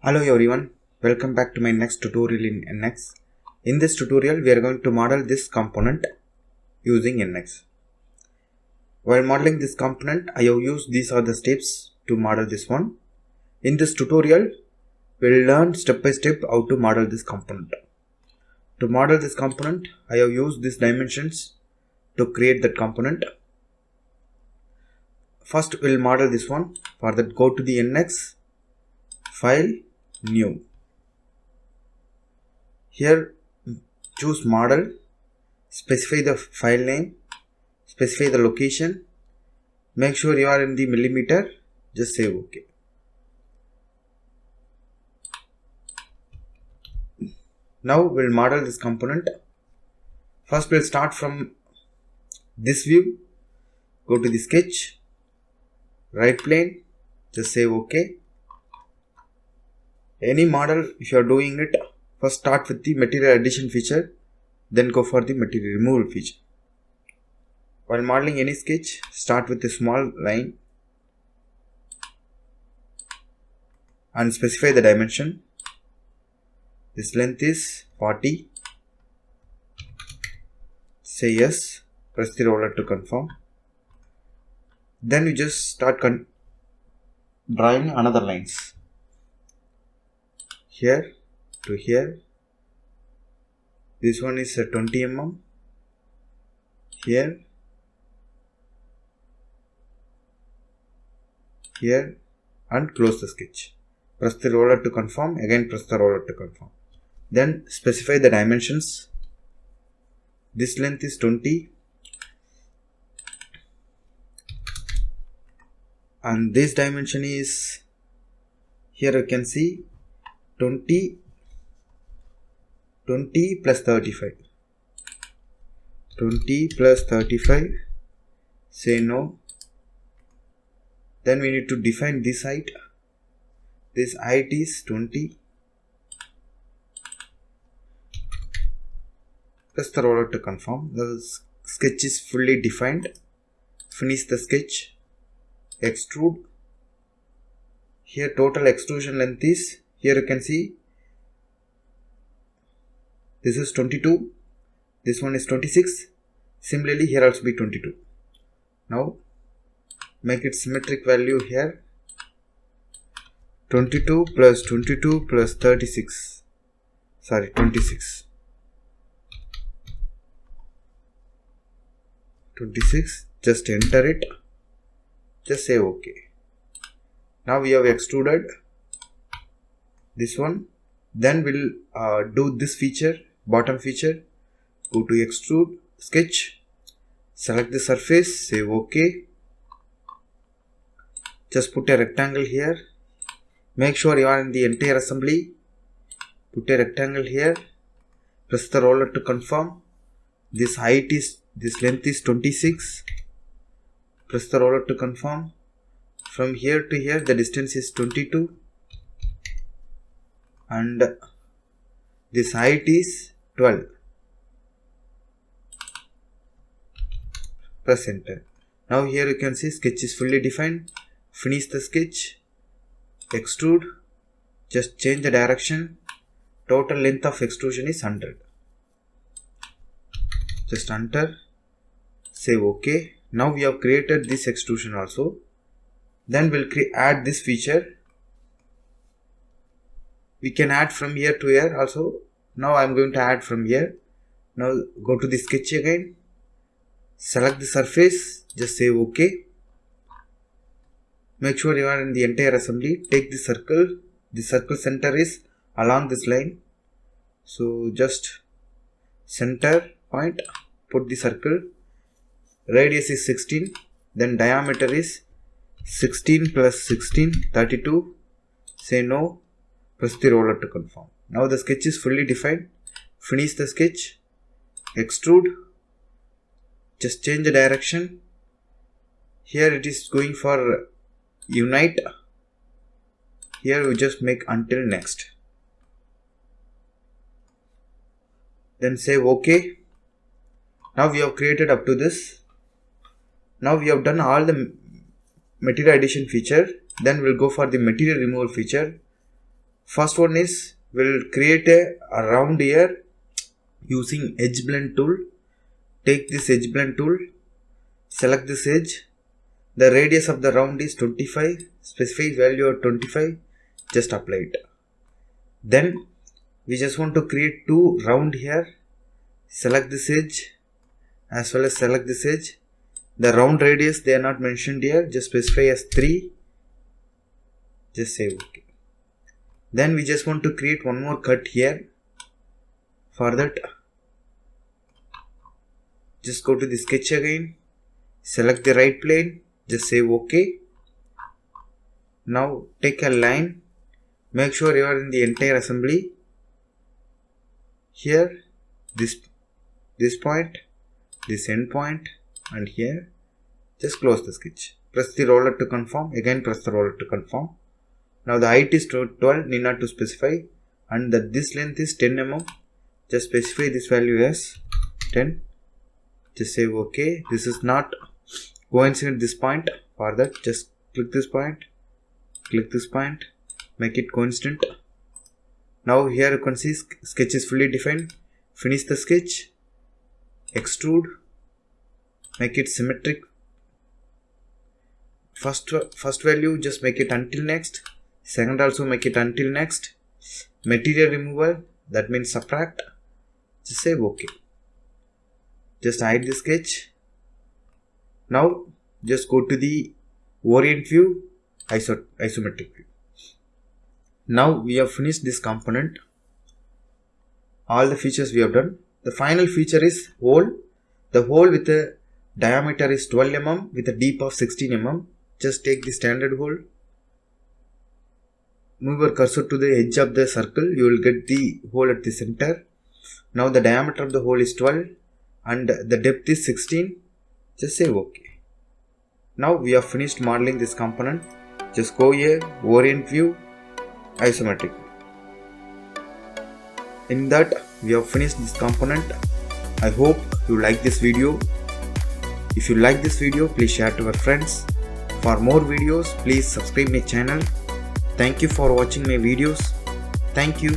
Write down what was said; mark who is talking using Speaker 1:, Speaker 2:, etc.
Speaker 1: Hello everyone, welcome back to my next tutorial in NX. In this tutorial we are going to model this component using NX. While modeling this component, I have used these are the steps to model this one. In this tutorial we will learn step by step how to model this component. To model this component, I have used these dimensions to create that component. First we will model this one. For that, go to the NX, File, New. Here choose model, specify the file name, specify the location, make sure you are in the millimeter, just say OK. Now we'll model this component. First we'll start from this view, go to the sketch, right plane, just say OK. Any model, if you are doing it, first start with the material addition feature, then go for the material removal feature. While modeling any sketch, start with a small line and specify the dimension. This length is 40. Say yes, press the roller to confirm. Then you just start drawing another lines. Here to here. This one is 20 mm. Here and close the sketch. Press the roller to confirm. Again press the roller to confirm. Then specify the dimensions. This length is 20 and this dimension is, here you can see 20 plus 35. 20 plus 35. Say no. Then we need to define this height. This height is 20. Press the roller to confirm. The sketch is fully defined. Finish the sketch. Extrude. Here total extrusion length is, here you can see, this is 22. This one is 26. Similarly here also be 22. Now make it symmetric value here. 22 plus 22 plus 36. Sorry, 26. 26. Just enter it. Just say OK. Now we have extruded this one. Then we'll do this feature, bottom feature. Go to extrude, sketch, select the surface, say OK. Just put a rectangle here. Make sure you are in the entire assembly. Put a rectangle here. Press the roller to confirm. This length is 26. Press the roller to confirm. From here to here the distance is 22. And this height is 12. Press enter. Now here you can see sketch is fully defined. Finish the sketch. Extrude. Just change the direction. Total length of extrusion is 100. Just enter. Say OK. Now we have created this extrusion also. Then we'll add this feature. We can add from here to here also. Now I am going to add from here. Now go to the sketch again. Select the surface. Just say OK. Make sure you are in the entire assembly. Take the circle. The circle center is along this line. So just center point. Put the circle. Radius is 16. Then diameter is 16 plus 16, 32. Say no. Press the roller to confirm. Now the sketch is fully defined. Finish the sketch. Extrude. Just change the direction. Here it is going for unite. Here we just make until next. Then say OK. Now we have created up to this. Now we have done all the material addition feature. Then we'll go for the material removal feature. First one is we'll create a round here using edge blend tool. Take this edge blend tool, select this edge. The radius of the round is 25, specify value of 25, just apply it. Then we just want to create two round here. Select this edge as well as select this edge. The round radius they are not mentioned here, just specify as 3. Just say OK. Then we just want to create one more cut here. For that, just go to the sketch again, select the right plane, just say OK. Now take a line, make sure you are in the entire assembly. Here, this point, this end point, and here, just close the sketch. Press the roller to confirm, again press the roller to confirm. Now the height is 12, need not to specify, and that this length is 10 mm. Just specify this value as 10. Just say OK. This is not coincident with this point. For that, just click this point, make it coincident. Now here you can see sketch is fully defined. Finish the sketch, extrude, make it symmetric. First value just make it until next. Second also make it until next. Material removal, that means subtract. Just say OK. Just hide the sketch. Now just go to the orient view, isometric view. Now we have finished this component. All the features we have done. The final feature is hole. The hole with a diameter is 12 mm with a deep of 16 mm. Just take the standard hole. Move your cursor to the edge of the circle. You will get the hole at the center. Now the diameter of the hole is 12 and the depth is 16. Just say OK. Now we have finished modeling this component. Just go here, orient view, isometric. In that we have finished this component. I hope you like this video. If you like this video, please share to your friends. For more videos, please subscribe my channel. Thank you for watching my videos. Thank you.